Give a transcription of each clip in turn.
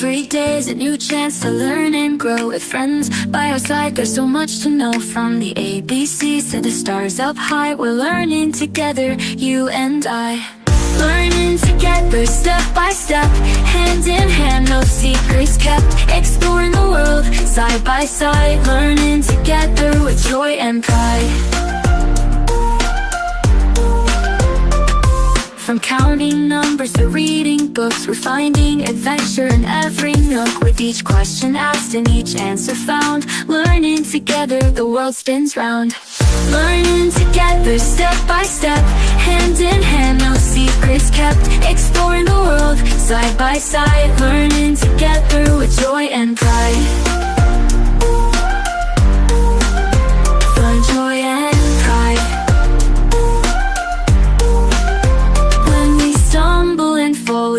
Every day's a new chance to learn and grow. With friends by our side, there's so much to know. From the ABCs to the stars up high, we're learning together, you and I. Learning together, step by step, hand in hand, no secrets kept. Exploring the world, side by side, learning together with joy and pride. From counting numbers to reading books, we're finding adventure in every nook. With each question asked and each answer found, learning together, the world spins round. Learning together, step by step, hand in hand, no secrets kept. Exploring the world, side by side, learning together with joy and pride. Fun, joy and pride.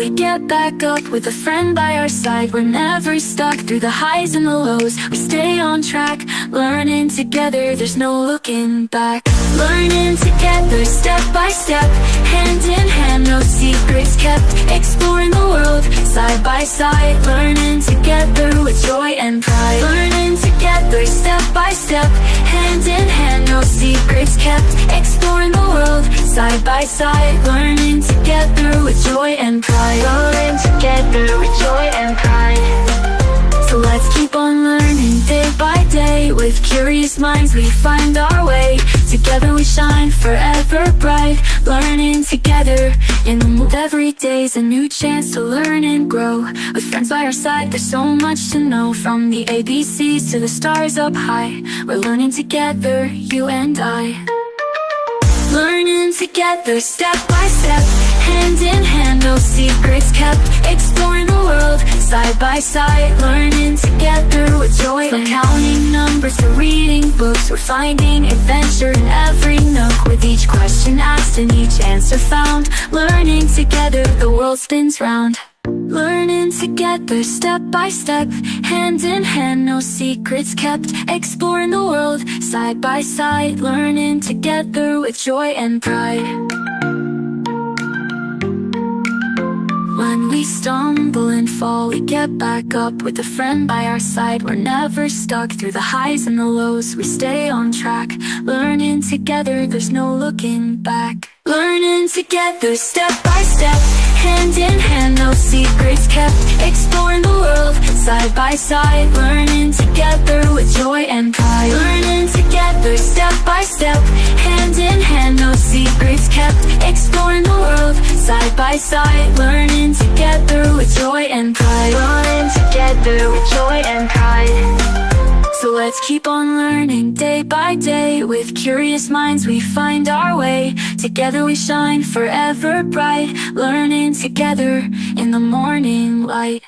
We get back up with a friend by our side. We're never stuck through the highs and the lows. We stay on track, learning together, there's no looking back. Learning together, step by step, hand in hand, no secrets kept. Exploring the world, side by side, learning together with joy and pride. Learning together, step by step, hand in hand, no secrets kept. Exploring the world, side by side, learning together with joy and pride. Learning together with joy and pride. So let's keep on learning day by day. With curious minds we find our way. Together we shine forever bright. Learning together in the mood. Every day's a new chance to learn and grow. With friends by our side, there's so much to know. From the ABCs to the stars up high, we're learning together, you and I. Learning together, step by step, hand in hand, no secrets kept. Exploring the world, side by side, learning together with joy. From counting numbers to reading books, we're finding adventure in every nook. With each question asked and each answer found, learning together, the world spins round. Learning together, step by step, hand in hand, no secrets kept. Exploring the world, side by side, learning together with joy and pride. When we stumble and fall, we get back up with a friend by our side. We're never stuck through the highs and the lows. We stay on track, learning together, there's no looking back. Learning together, step by step, hand in hand, no secrets kept. Exploring the world, side by side, learning together with joy and pride. Learning together, step by step, hand in hand, no secrets kept. Exploring the world, side by side, learning together with joy and pride. Learning together with joy and pride. So let's keep on learning day by day. With curious minds we find our way. Together we shine forever bright. Learning together in the morning light.